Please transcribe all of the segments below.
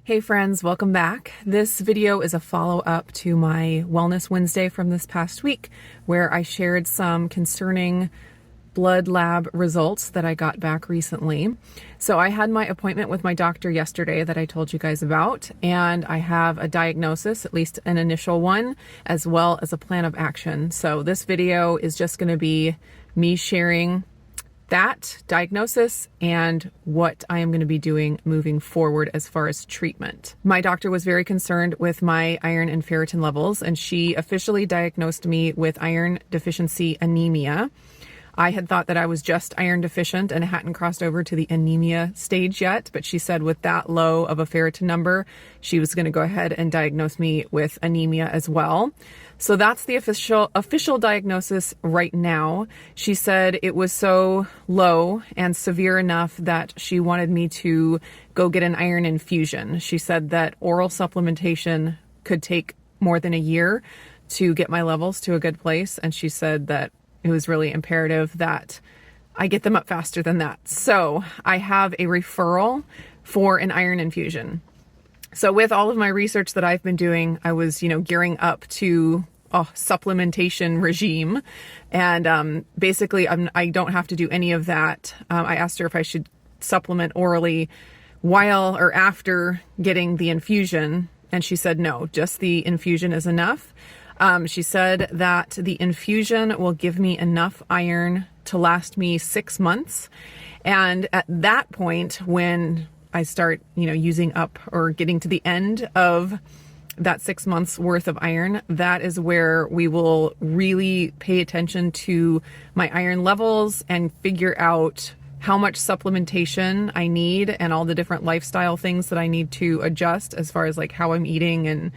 Hey friends, welcome back. This video is a follow-up to my Wellness Wednesday from this past week, where I shared some concerning blood lab results that I got back recently. So I had my appointment with my doctor yesterday that I told you guys about, and I have a diagnosis, at least an initial one, as well as a plan of action. So this video is just going to be me sharing that diagnosis and what I am going to be doing moving forward as far as treatment. My doctor was very concerned with my iron and ferritin levels, and she officially diagnosed me with iron deficiency anemia. I had thought that I was just iron deficient and hadn't crossed over to the anemia stage yet, but she said with that low of a ferritin number, she was going to go ahead and diagnose me with anemia as well. So that's the official diagnosis right now. She said it was so low and severe enough that she wanted me to go get an iron infusion. She said that oral supplementation could take more than a year to get my levels to a good place, and she said that it was really imperative that I get them up faster than that. So I have a referral for an iron infusion. So with all of my research that I've been doing, I was, gearing up to a supplementation regime. And basically, I don't have to do any of that. I asked her if I should supplement orally while or after getting the infusion. And she said, no, just the infusion is enough. She said that the infusion will give me enough iron to last me 6 months. And at that point, when I start, using up or getting to the end of that 6 months worth of iron, that is where we will really pay attention to my iron levels and figure out how much supplementation I need and all the different lifestyle things that I need to adjust as far as like how I'm eating and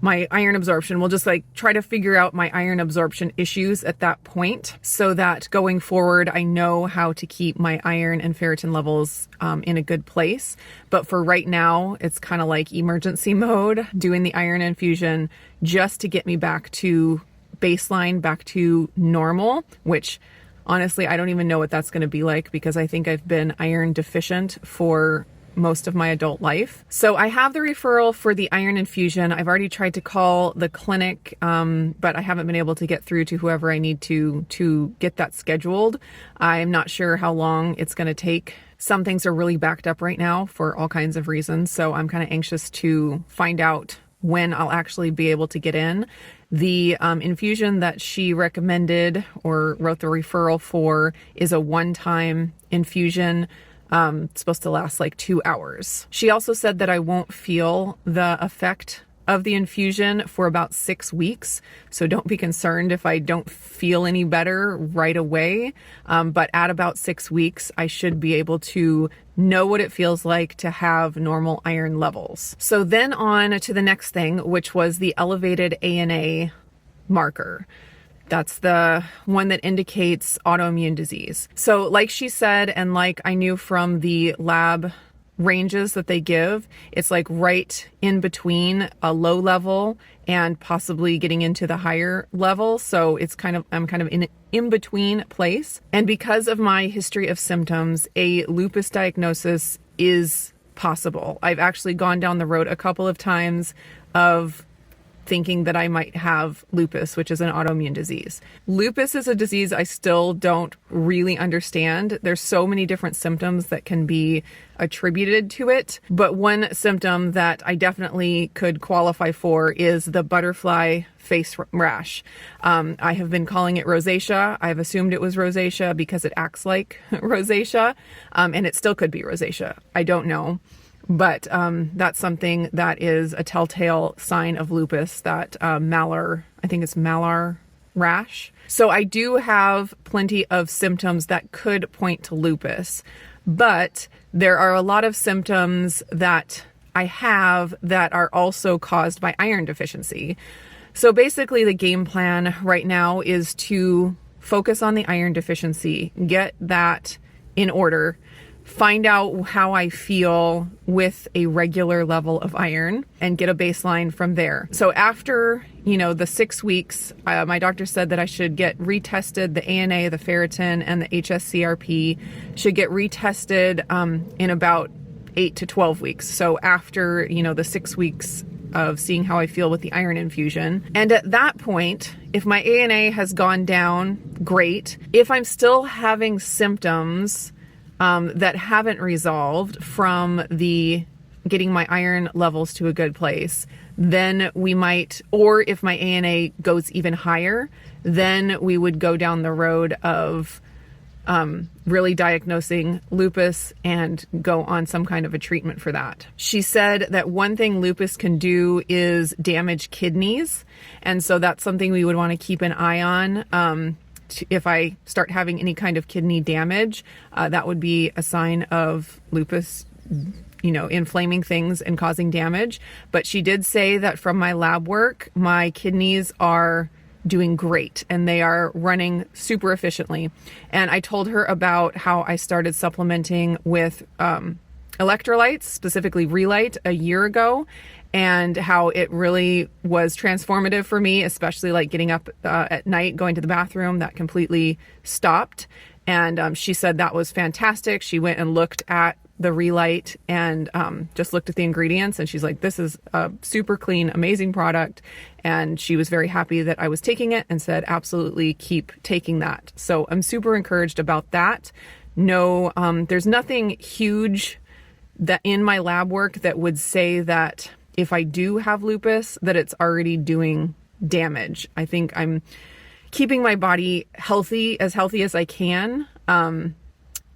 my iron absorption. We'll just try to figure out my iron absorption issues at that point so that going forward, I know how to keep my iron and ferritin levels in a good place. But for right now, it's kind of like emergency mode, doing the iron infusion just to get me back to baseline, back to normal, which honestly, I don't even know what that's going to be like because I think I've been iron deficient for most of my adult life. So I have the referral for the iron infusion. I've already tried to call the clinic, but I haven't been able to get through to whoever I need to get that scheduled. I'm not sure how long it's going to take. Some things are really backed up right now for all kinds of reasons. So I'm kind of anxious to find out when I'll actually be able to get in. The infusion that she recommended or wrote the referral for is a one-time infusion. It's supposed to last 2 hours. She also said that I won't feel the effect of the infusion for about 6 weeks. So don't be concerned if I don't feel any better right away. But at about 6 weeks, I should be able to know what it feels like to have normal iron levels. So then on to the next thing, which was the elevated ANA marker. That's the one that indicates autoimmune disease. So like she said, and like I knew from the lab ranges that they give, it's right in between a low level and possibly getting into the higher level. So it's I'm kind of in between place. And because of my history of symptoms, a lupus diagnosis is possible. I've actually gone down the road a couple of times of thinking that I might have lupus, which is an autoimmune disease. Lupus is a disease I still don't really understand. There's so many different symptoms that can be attributed to it, but one symptom that I definitely could qualify for is the butterfly face rash. I have been calling it rosacea. I've assumed it was rosacea because it acts like rosacea, and it still could be rosacea. I don't know. But that's something that is a telltale sign of lupus, that malar rash. So I do have plenty of symptoms that could point to lupus, but there are a lot of symptoms that I have that are also caused by iron deficiency. So basically the game plan right now is to focus on the iron deficiency, get that in order, find out how I feel with a regular level of iron and get a baseline from there. So after, the 6 weeks, my doctor said that I should get retested. The ANA, the ferritin, and the HSCRP should get retested in about 8 to 12 weeks. So after, the 6 weeks of seeing how I feel with the iron infusion. And at that point, if my ANA has gone down, great. If I'm still having symptoms that haven't resolved from the getting my iron levels to a good place, then we might, or if my ANA goes even higher, then we would go down the road of really diagnosing lupus and go on some kind of a treatment for that. She said that one thing lupus can do is damage kidneys. And so that's something we would want to keep an eye on. If I start having any kind of kidney damage, that would be a sign of lupus, inflaming things and causing damage. But she did say that from my lab work, my kidneys are doing great and they are running super efficiently. And I told her about how I started supplementing with electrolytes, specifically Relight, a year ago, and how it really was transformative for me, especially like getting up at night, going to the bathroom. That completely stopped. And she said that was fantastic. She went and looked at the Relight and just looked at the ingredients, and she's like, this is a super clean, amazing product. And she was very happy that I was taking it and said, absolutely keep taking that. So I'm super encouraged about that. No, there's nothing huge that in my lab work that would say that if I do have lupus, that it's already doing damage. I think I'm keeping my body healthy as I can,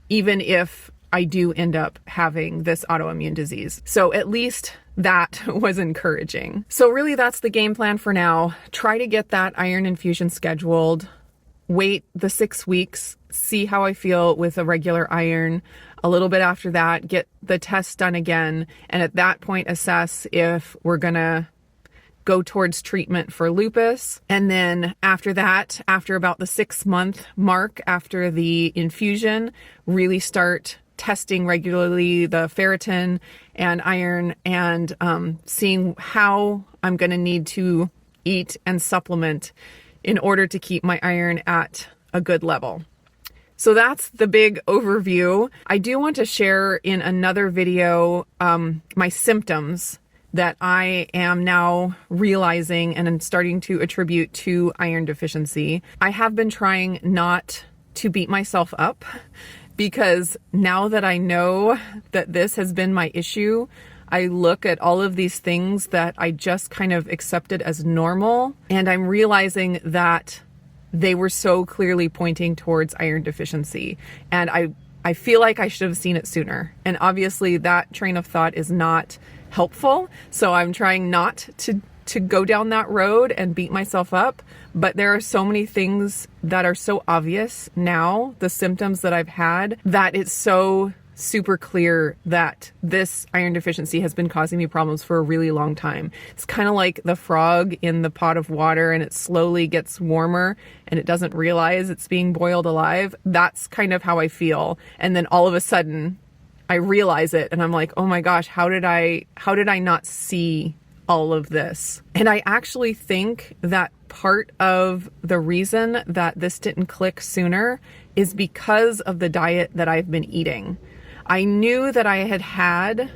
even if I do end up having this autoimmune disease. So at least that was encouraging. So really that's the game plan for now. Try to get that iron infusion scheduled, wait the 6 weeks, see how I feel with a regular iron. A little bit after that, get the test done again. And at that point, assess if we're gonna go towards treatment for lupus. And then after that, after about the 6-month mark after the infusion, really start testing regularly the ferritin and iron and seeing how I'm going to need to eat and supplement in order to keep my iron at a good level. So that's the big overview. I do want to share in another video my symptoms that I am now realizing and I'm starting to attribute to iron deficiency. I have been trying not to beat myself up, because now that I know that this has been my issue, I look at all of these things that I just kind of accepted as normal, and I'm realizing that they were so clearly pointing towards iron deficiency. And I feel like I should have seen it sooner. And obviously that train of thought is not helpful. So I'm trying not to go down that road and beat myself up. But there are so many things that are so obvious now, the symptoms that I've had, that it's so super clear that this iron deficiency has been causing me problems for a really long time. It's kind of like the frog in the pot of water, and it slowly gets warmer and it doesn't realize it's being boiled alive. That's kind of how I feel. And then all of a sudden I realize it and I'm like, oh my gosh, how did I not see all of this? And I actually think that part of the reason that this didn't click sooner is because of the diet that I've been eating. I knew that I had had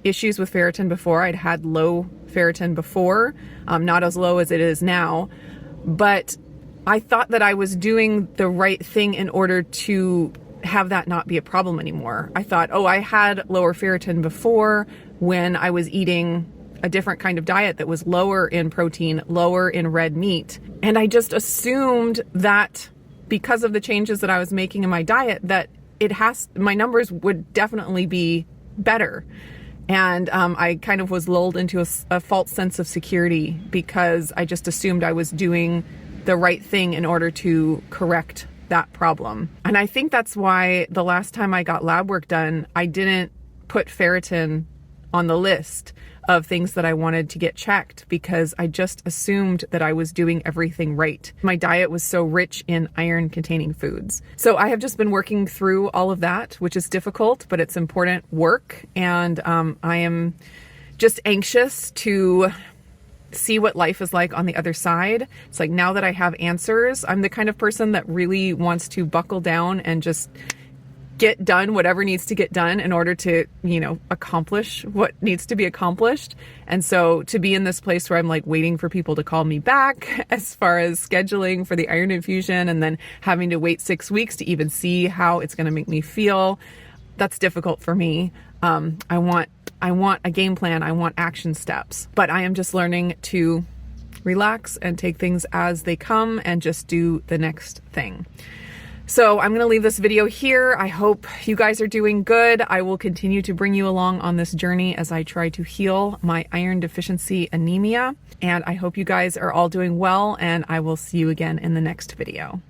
issues with ferritin before. I'd had low ferritin before, not as low as it is now, but I thought that I was doing the right thing in order to have that not be a problem anymore. I thought, oh, I had lower ferritin before when I was eating a different kind of diet that was lower in protein, lower in red meat. And I just assumed that because of the changes that I was making in my diet, that my numbers would definitely be better. And I kind of was lulled into a false sense of security because I just assumed I was doing the right thing in order to correct that problem. And I think that's why the last time I got lab work done, I didn't put ferritin on the list of things that I wanted to get checked, because I just assumed that I was doing everything right. My diet was so rich in iron containing foods. So I have just been working through all of that, which is difficult, but it's important work. And I am just anxious to see what life is like on the other side. It's like, now that I have answers, I'm the kind of person that really wants to buckle down and just get done whatever needs to get done in order to, you know, accomplish what needs to be accomplished. And so to be in this place where I'm like waiting for people to call me back as far as scheduling for the iron infusion and then having to wait 6 weeks to even see how it's going to make me feel, that's difficult for me. I want a game plan. I want action steps, but I am just learning to relax and take things as they come and just do the next thing. So I'm going to leave this video here. I hope you guys are doing good. I will continue to bring you along on this journey as I try to heal my iron deficiency anemia. And I hope you guys are all doing well, and I will see you again in the next video.